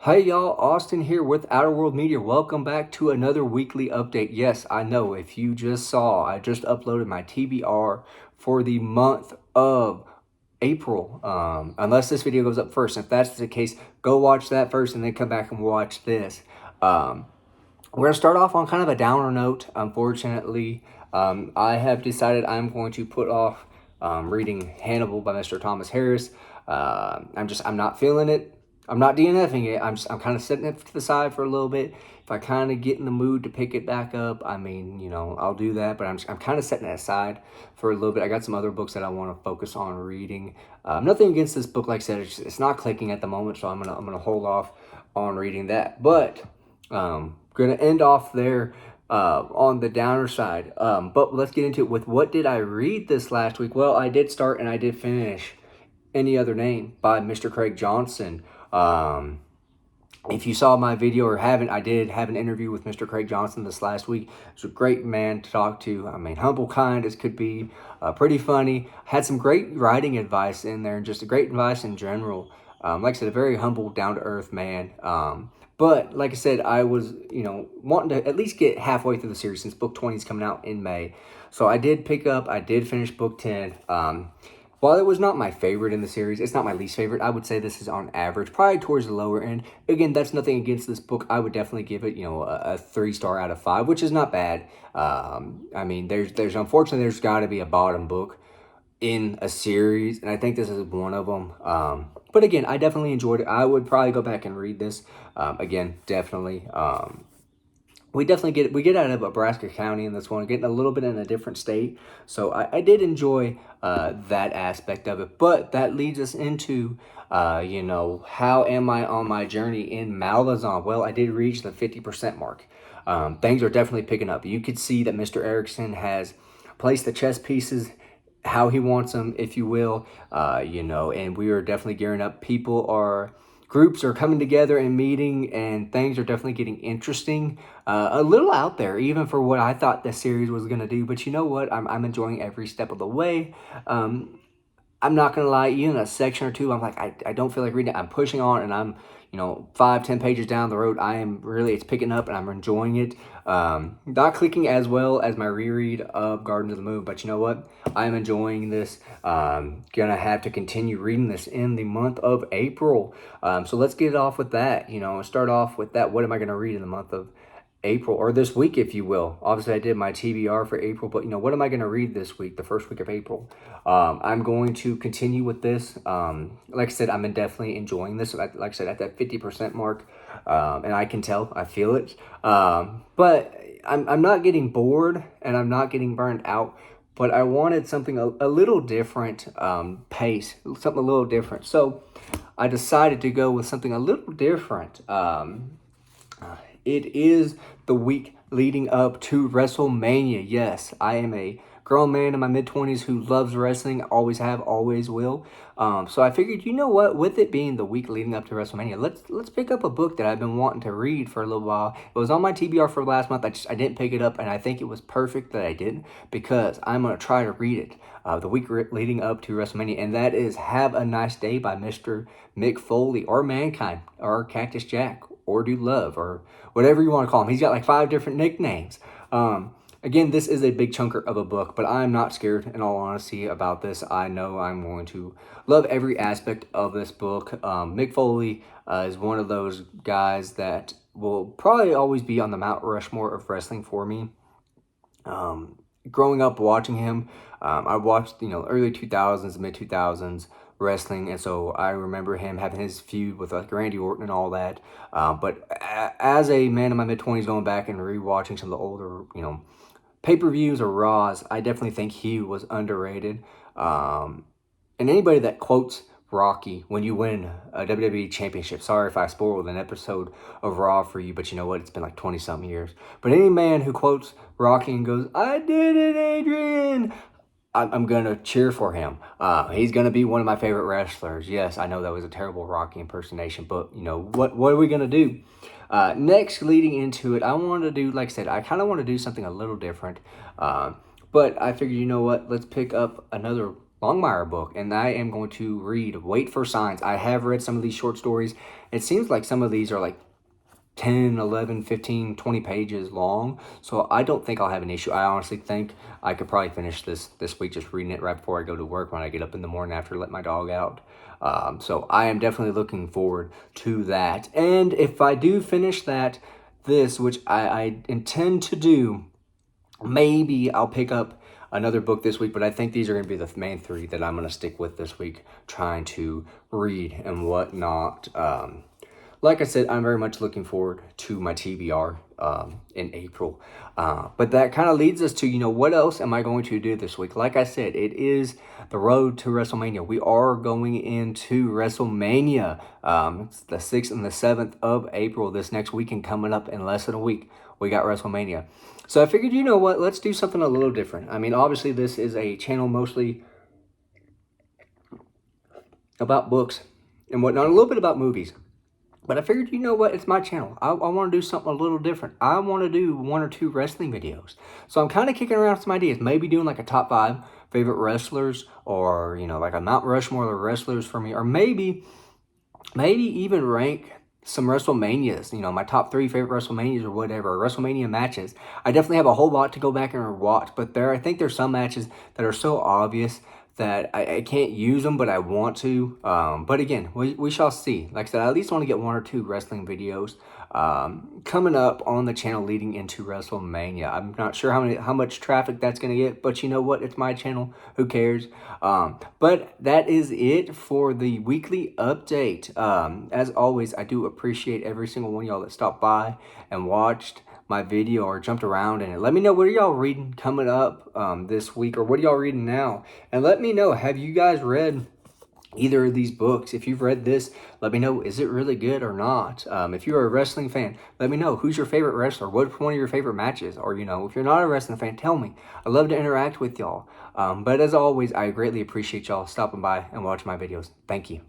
Hey y'all, Austin here with Outer World Media. Welcome back to another weekly update. Yes, I know if you just saw, I just uploaded my TBR for the month of April. Unless this video goes up first. If that's the case, go watch that first and then come back and watch this. We're going to start off on kind of a downer note. Unfortunately, I have decided I'm going to put off reading Hannibal by Mr. Thomas Harris. I'm not feeling it. I'm not DNFing it. I'm kind of setting it to the side for a little bit. If I kind of get in the mood to pick it back up, I mean, I'll do that. But I'm kind of setting it aside for a little bit. I got some other books that I want to focus on reading. Nothing against this book, like I said, it's not clicking at the moment, so I'm gonna hold off on reading that. But gonna end off there on the downer side. But let's get into it with what did I read this last week? Well, I did start and I did finish Any Other Name by Mr. Craig Johnson. If you saw my video or haven't, I did have an interview with Mr. Craig Johnson this last week. He's a great man to talk to. I mean, humble, kind as could be, pretty funny. Had some great writing advice in there and just a great advice in general. Like I said, a very humble, down-to-earth man. But like I said, I was, wanting to at least get halfway through the series since book 20 is coming out in May. So I did finish book 10. While it was not my favorite in the series, it's not my least favorite. I would say this is on average, probably towards the lower end. Again, that's nothing against this book. I would definitely give it, a 3-star out of 5, which is not bad. I mean, there's unfortunately there's got to be a bottom book in a series, and I think this is one of them. But again, I definitely enjoyed it. I would probably go back and read this again. Definitely. We get out of Nebraska County in this one, getting a little bit in a different state. So I did enjoy that aspect of it. But that leads us into, how am I on my journey in Malazan? Well, I did reach the 50% mark. Things are definitely picking up. You could see that Mr. Erickson has placed the chess pieces how he wants them, if you will, and we are definitely gearing up. Groups are coming together and meeting, and things are definitely getting interesting. A little out there, even for what I thought the series was going to do. But you know what? I'm enjoying every step of the way. I'm not going to lie, even a section or two, I'm like, I don't feel like reading it. I'm pushing on, and I'm, 5-10 pages down the road. It's picking up, and I'm enjoying it. Not clicking as well as my reread of Garden of the Moon, but you know what? I'm enjoying this. Gonna have to continue reading this in the month of April. So let's get it off with that. Start off with that. What am I gonna read in the month of April, or this week, if you will? Obviously, I did my TBR for April, but what am I going to read this week, the first week of April? I'm going to continue with this. Like I said, I'm definitely enjoying this. Like I said, at that 50% mark, and I can tell, I feel it. But I'm not getting bored, and I'm not getting burned out. But I wanted something a little different pace, something a little different. So I decided to go with something a little different. It is the week leading up to WrestleMania. Yes, I am a grown man in my mid-20s who loves wrestling, always have, always will. So I figured, you know what, with it being the week leading up to WrestleMania, let's pick up a book that I've been wanting to read for a little while. It was on my TBR for last month. I didn't pick it up, and I think it was perfect that I didn't, because I'm going to try to read it the week leading up to WrestleMania, and that is Have a Nice Day by Mr. Mick Foley, or Mankind, or Cactus Jack, or Dude Love, or whatever you want to call him. He's got like 5 different nicknames. Again, this is a big chunker of a book, but I'm not scared, in all honesty, about this. I know I'm going to love every aspect of this book. Mick Foley is one of those guys that will probably always be on the Mount Rushmore of wrestling for me. Growing up watching him, I watched, early 2000s, mid 2000s wrestling, and so I remember him having his feud with like Randy Orton and all that. But as a man in my mid 20s, going back and rewatching some of the older, pay-per-views or Raws, I definitely think he was underrated. And anybody that quotes Rocky when you win a WWE championship, sorry if I spoiled an episode of Raw for you, but you know what? It's been like 20-something years. But any man who quotes Rocky and goes, "I did it, Adrian," I'm going to cheer for him. He's going to be one of my favorite wrestlers. Yes, I know that was a terrible Rocky impersonation, but what are we going to do? Next, leading into it, I want to do, like I said, I kind of want to do something a little different. But I figured, you know what? Let's pick up another Longmire book, and I am going to read Wait for Signs. I have read some of these short stories. It seems like some of these are like 10, 11, 15, 20 pages long. So I don't think I'll have an issue. I honestly think I could probably finish this week just reading it right before I go to work when I get up in the morning after I let my dog out. So I am definitely looking forward to that. And if I do finish this, which I intend to do, maybe I'll pick up another book this week, but I think these are going to be the main three that I'm going to stick with this week, trying to read and whatnot. Like I said, I'm very much looking forward to my TBR in April. But that kind of leads us to, what else am I going to do this week? Like I said, it is the road to WrestleMania. We are going into WrestleMania. It's the 6th and the 7th of April, this next weekend coming up in less than a week. We got WrestleMania. So I figured, let's do something a little different. I mean, obviously this is a channel mostly about books and whatnot, a little bit about movies. But I figured, it's my channel. I want to do something a little different. I want to do 1 or 2 wrestling videos. So I'm kind of kicking around some ideas. Maybe doing like a top 5 favorite wrestlers, or, like a Mount Rushmore of wrestlers for me. Or maybe even rank some WrestleManias, my top 3 favorite WrestleManias or whatever, WrestleMania matches. I definitely have a whole lot to go back and watch, but I think there's some matches that are so obvious that I can't use them, but I want to. But again, we shall see. Like I said, I at least want to get 1 or 2 wrestling videos coming up on the channel leading into WrestleMania. I'm not sure how much traffic that's going to get, but you know what? It's my channel. Who cares? But that is it for the weekly update. As always, I do appreciate every single one of y'all that stopped by and watched my video or jumped around in it. Let me know, what are y'all reading coming up this week, or what are y'all reading now? And let me know, have you guys read either of these books? If you've read this, let me know, is it really good or not? If you're a wrestling fan, let me know, who's your favorite wrestler? What's one of your favorite matches? Or, if you're not a wrestling fan, tell me. I love to interact with y'all. But as always, I greatly appreciate y'all stopping by and watching my videos. Thank you.